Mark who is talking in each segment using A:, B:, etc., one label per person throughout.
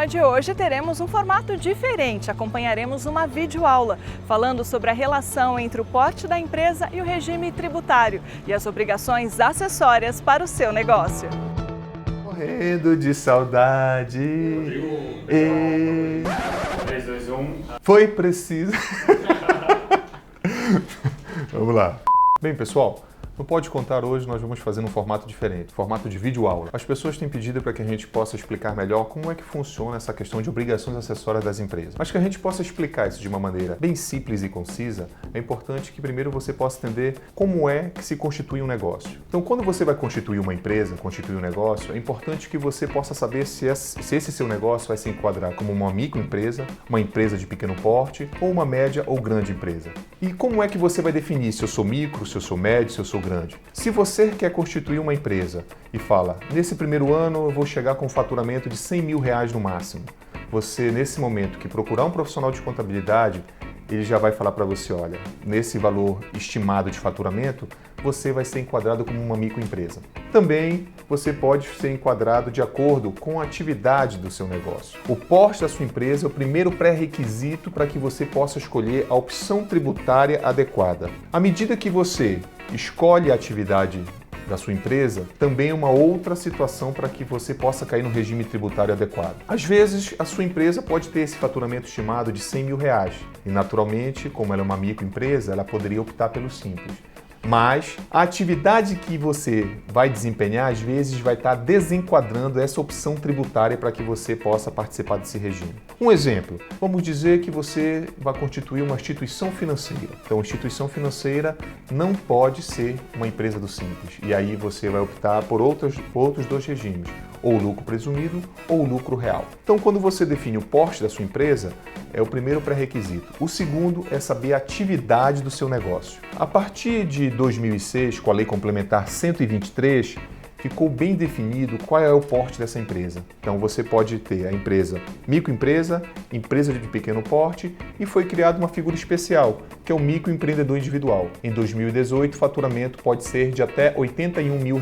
A: programa de hoje teremos um formato diferente. Acompanharemos uma videoaula falando sobre a relação entre o porte da empresa e o regime tributário e as obrigações acessórias para o seu negócio.
B: Morrendo de saudade.
C: 3, 2, 1.
B: Foi preciso. Vamos lá. Bem, pessoal, no Pode Contar hoje nós vamos fazer um formato diferente, formato de videoaula. As pessoas têm pedido para que a gente possa explicar melhor como é que funciona essa questão de obrigações acessórias das empresas. Mas que a gente possa explicar isso de uma maneira bem simples e concisa, é importante que primeiro você possa entender como é que se constitui um negócio. Então, quando você vai constituir uma empresa, constituir um negócio, é importante que você possa saber se esse seu negócio vai se enquadrar como uma microempresa, uma empresa de pequeno porte ou uma média ou grande empresa. E como é que você vai definir se eu sou micro, se eu sou médio, se eu sou grande? Se você quer constituir uma empresa e fala, nesse primeiro ano eu vou chegar com um faturamento de R$100 mil no máximo, você, nesse momento que procurar um profissional de contabilidade, ele já vai falar para você, olha, nesse valor estimado de faturamento, você vai ser enquadrado como uma microempresa. Também você pode ser enquadrado de acordo com a atividade do seu negócio. O porte da sua empresa é o primeiro pré-requisito para que você possa escolher a opção tributária adequada. À medida que você escolhe a atividade da sua empresa, também é uma outra situação para que você possa cair no regime tributário adequado. Às vezes, a sua empresa pode ter esse faturamento estimado de R$100 mil e, naturalmente, como ela é uma microempresa, ela poderia optar pelo Simples. Mas a atividade que você vai desempenhar, às vezes, vai estar desenquadrando essa opção tributária para que você possa participar desse regime. Um exemplo, vamos dizer que você vai constituir uma instituição financeira. Então, a instituição financeira não pode ser uma empresa do Simples. E aí você vai optar por outros dois regimes, ou lucro presumido ou lucro real. Então, quando você define o porte da sua empresa, é o primeiro pré-requisito. O segundo é saber a atividade do seu negócio. A partir de 2006, com a Lei Complementar 123, ficou bem definido qual é o porte dessa empresa. Então, você pode ter a empresa microempresa, empresa de pequeno porte e foi criada uma figura especial, que é o microempreendedor individual. Em 2018, o faturamento pode ser de até R$81 mil.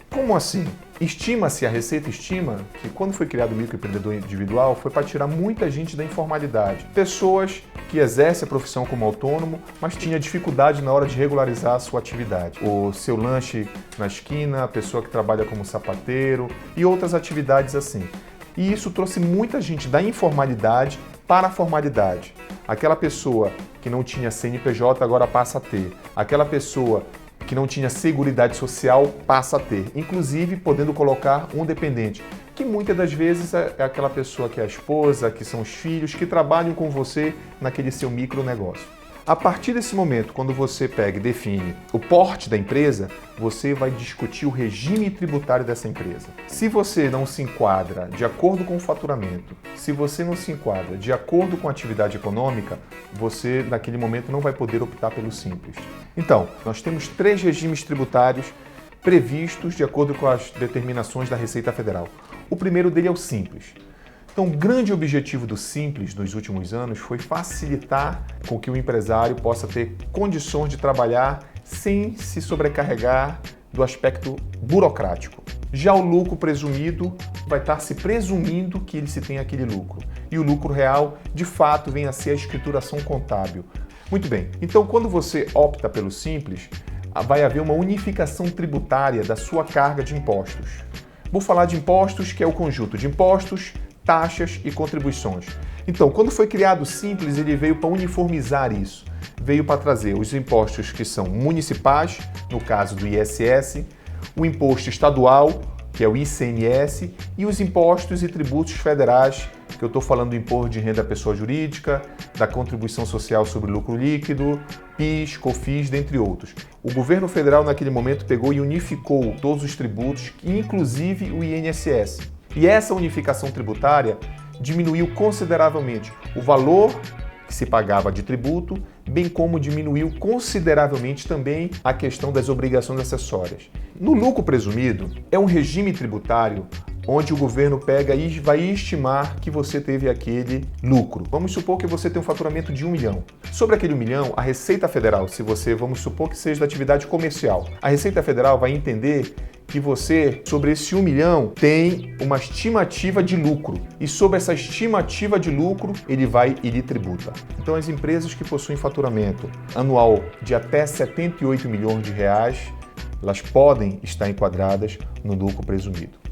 B: Como assim? A receita estima que quando foi criado o microempreendedor individual foi para tirar muita gente da informalidade. Pessoas que exercem a profissão como autônomo, mas tinha dificuldade na hora de regularizar a sua atividade. O seu lanche na esquina, a pessoa que trabalha como sapateiro e outras atividades assim. E isso trouxe muita gente da informalidade para a formalidade. Aquela pessoa que não tinha CNPJ agora passa a ter. Aquela pessoa que não tinha seguridade social passa a ter, inclusive podendo colocar um dependente, que muitas das vezes é aquela pessoa que é a esposa, que são os filhos, que trabalham com você naquele seu micronegócio. A partir desse momento, quando você pega e define o porte da empresa, você vai discutir o regime tributário dessa empresa. Se você não se enquadra de acordo com o faturamento, se você não se enquadra de acordo com a atividade econômica, você naquele momento não vai poder optar pelo Simples. Então, nós temos 3 regimes tributários previstos de acordo com as determinações da Receita Federal. O primeiro dele é o Simples. Então, o grande objetivo do Simples nos últimos anos foi facilitar com que o empresário possa ter condições de trabalhar sem se sobrecarregar do aspecto burocrático. Já o lucro presumido vai estar se presumindo que ele se tem aquele lucro. E o lucro real, de fato, vem a ser a escrituração contábil. Muito bem, então quando você opta pelo Simples, vai haver uma unificação tributária da sua carga de impostos. Vou falar de impostos, que é o conjunto de impostos, taxas e contribuições. Então, quando foi criado o Simples, ele veio para uniformizar isso. Veio para trazer os impostos que são municipais, no caso do ISS, o imposto estadual, que é o ICMS, e os impostos e tributos federais, que eu estou falando do imposto de renda da pessoa jurídica, da contribuição social sobre lucro líquido, PIS, COFINS, dentre outros. O governo federal, naquele momento, pegou e unificou todos os tributos, inclusive o INSS. E essa unificação tributária diminuiu consideravelmente o valor que se pagava de tributo, bem como diminuiu consideravelmente também a questão das obrigações acessórias. No lucro presumido, é um regime tributário onde o governo pega e vai estimar que você teve aquele lucro. Vamos supor que você tem um faturamento de 1 milhão. Sobre aquele 1 milhão, a Receita Federal, se você, vamos supor que seja da atividade comercial, a Receita Federal vai entender que você, sobre esse 1 milhão, tem uma estimativa de lucro. E sobre essa estimativa de lucro, ele vai e lhe tributa. Então, as empresas que possuem faturamento anual de até 78 milhões de reais, elas podem estar enquadradas no lucro presumido.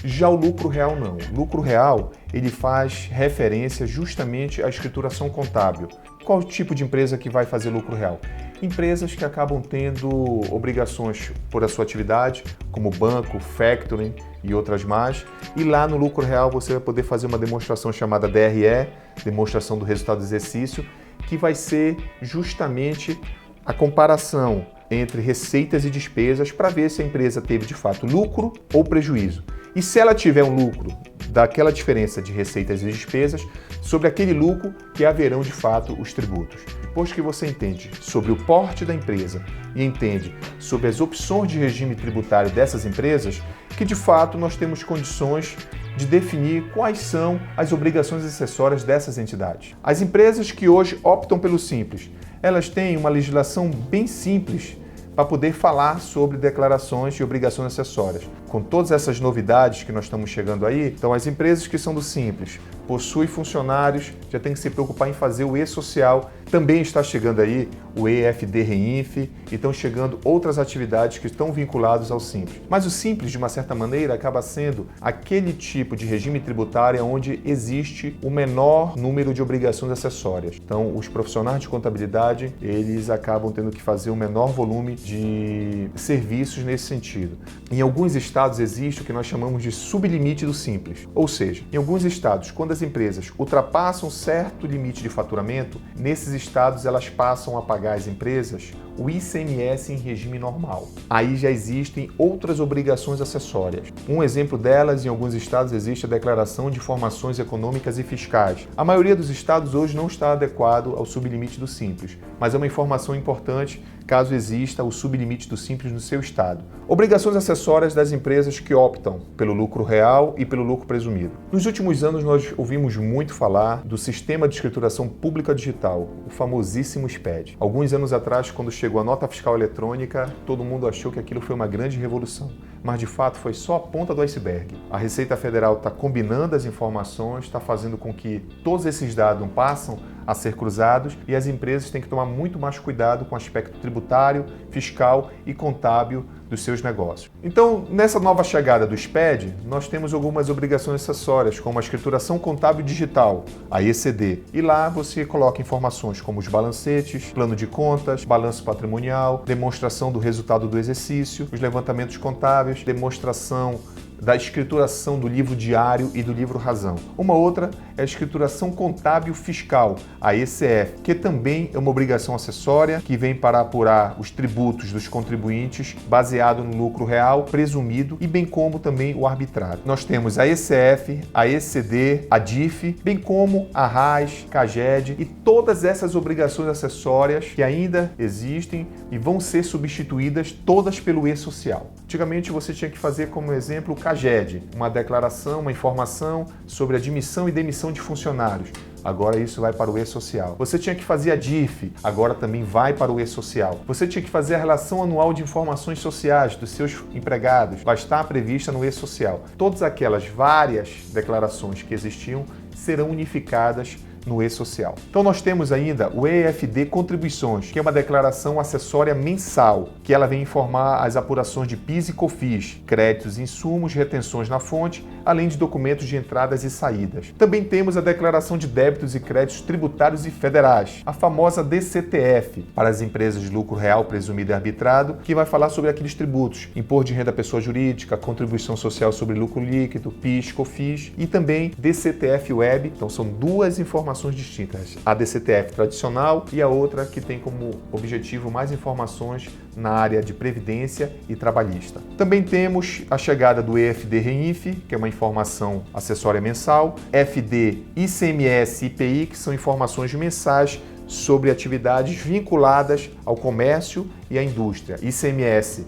B: Já o lucro real não. O lucro real, ele faz referência justamente à escrituração contábil. Qual tipo de empresa que vai fazer lucro real? Empresas que acabam tendo obrigações por a sua atividade, como banco, factoring e outras mais. E lá no lucro real você vai poder fazer uma demonstração chamada DRE, demonstração do resultado do exercício, que vai ser justamente a comparação entre receitas e despesas para ver se a empresa teve de fato lucro ou prejuízo. E se ela tiver um lucro daquela diferença de receitas e despesas, sobre aquele lucro que haverão de fato os tributos. Depois que você entende sobre o porte da empresa e entende sobre as opções de regime tributário dessas empresas, que de fato nós temos condições de definir quais são as obrigações acessórias dessas entidades. As empresas que hoje optam pelo Simples, elas têm uma legislação bem simples para poder falar sobre declarações e obrigações acessórias. Com todas essas novidades que nós estamos chegando aí, então as empresas que são do Simples, possuem funcionários, já tem que se preocupar em fazer o E-Social. Também está chegando aí o EFD Reinf e estão chegando outras atividades que estão vinculadas ao Simples. Mas o Simples, de uma certa maneira, acaba sendo aquele tipo de regime tributário onde existe o menor número de obrigações acessórias. Então, os profissionais de contabilidade, eles acabam tendo que fazer um menor volume de serviços nesse sentido. Em alguns estados existe o que nós chamamos de sublimite do Simples. Ou seja, em alguns estados, quando as empresas ultrapassam certo limite de faturamento, nesses estados elas passam a pagar às empresas o ICMS em regime normal. Aí já existem outras obrigações acessórias. Um exemplo delas, em alguns estados, existe a declaração de informações econômicas e fiscais. A maioria dos estados hoje não está adequado ao sublimite do Simples, mas é uma informação importante caso exista o sublimite do Simples no seu estado. Obrigações acessórias das empresas que optam pelo lucro real e pelo lucro presumido. Nos últimos anos nós ouvimos muito falar do Sistema de Escrituração Pública Digital, o famosíssimo SPED. Alguns anos atrás, quando chegou a nota fiscal eletrônica, todo mundo achou que aquilo foi uma grande revolução. Mas de fato foi só a ponta do iceberg. A Receita Federal está combinando as informações, está fazendo com que todos esses dados passem a ser cruzados e as empresas têm que tomar muito mais cuidado com o aspecto tributário, fiscal e contábil dos seus negócios. Então, nessa nova chegada do SPED, nós temos algumas obrigações acessórias, como a escrituração contábil digital, a ECD. E lá você coloca informações como os balancetes, plano de contas, balanço patrimonial, demonstração do resultado do exercício, os levantamentos contábeis, demonstração da escrituração do livro diário e do livro razão. Uma outra é a escrituração contábil fiscal, a ECF, que também é uma obrigação acessória que vem para apurar os tributos dos contribuintes baseado no lucro real presumido e bem como também o arbitrário. Nós temos a ECF, a ECD, a DIF, bem como a RAS, CAGED e todas essas obrigações acessórias que ainda existem e vão ser substituídas todas pelo E-Social. Antigamente você tinha que fazer como exemplo o CAGED, uma declaração, uma informação sobre admissão e demissão de funcionários. Agora isso vai para o E-Social. Você tinha que fazer a DIF, agora também vai para o E-Social. Você tinha que fazer a relação anual de informações sociais dos seus empregados, vai estar prevista no E-Social. Todas aquelas várias declarações que existiam serão unificadas no E-Social. Então nós temos ainda o EFD Contribuições, que é uma declaração acessória mensal, que ela vem informar as apurações de PIS e COFINS, créditos, insumos, retenções na fonte, além de documentos de entradas e saídas. Também temos a declaração de débitos e créditos tributários e federais, a famosa DCTF, para as empresas de lucro real presumido e arbitrado, que vai falar sobre aqueles tributos, imposto de renda pessoa jurídica, contribuição social sobre lucro líquido, PIS, COFINS e também DCTF Web. Então são duas informações distintas, a DCTF tradicional e a outra que tem como objetivo mais informações na área de previdência e trabalhista. Também temos a chegada do EFD Reinf, que é uma informação acessória mensal, FD ICMS e IPI, que são informações mensais sobre atividades vinculadas ao comércio e à indústria. ICMS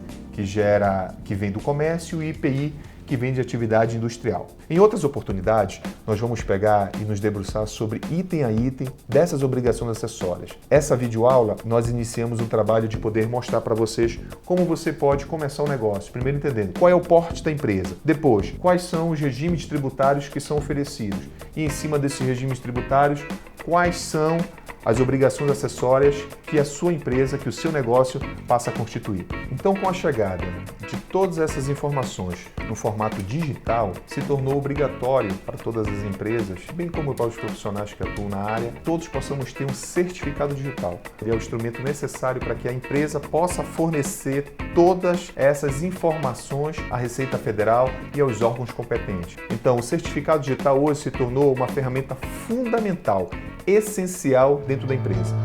B: que vem do comércio e IPI que vem de atividade industrial. Em outras oportunidades, nós vamos pegar e nos debruçar sobre item a item dessas obrigações acessórias. Essa videoaula, nós iniciamos um trabalho de poder mostrar para vocês como você pode começar o negócio. Primeiro entendendo qual é o porte da empresa. Depois, quais são os regimes tributários que são oferecidos. E em cima desses regimes tributários, quais são as obrigações acessórias que a sua empresa, que o seu negócio passa a constituir. Então, com a chegada de todas essas informações no formato digital, se tornou obrigatório para todas as empresas, bem como para os profissionais que atuam na área, todos possamos ter um certificado digital. Ele é o instrumento necessário para que a empresa possa fornecer todas essas informações à Receita Federal e aos órgãos competentes. Então, o certificado digital hoje se tornou uma ferramenta fundamental, essencial dentro da empresa.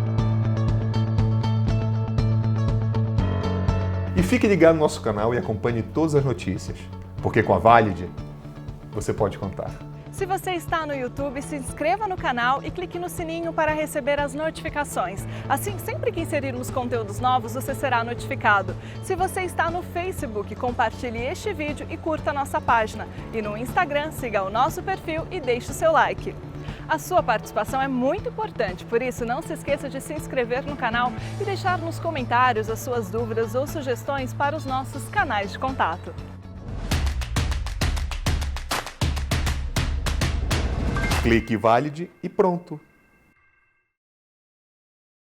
B: E fique ligado no nosso canal e acompanhe todas as notícias, porque com a Valid você pode contar.
A: Se você está no YouTube, se inscreva no canal e clique no sininho para receber as notificações. Assim, sempre que inserirmos conteúdos novos, você será notificado. Se você está no Facebook, compartilhe este vídeo e curta a nossa página. E no Instagram, siga o nosso perfil e deixe o seu like. A sua participação é muito importante, por isso não se esqueça de se inscrever no canal e deixar nos comentários as suas dúvidas ou sugestões para os nossos canais de contato.
B: Clique Valid e pronto!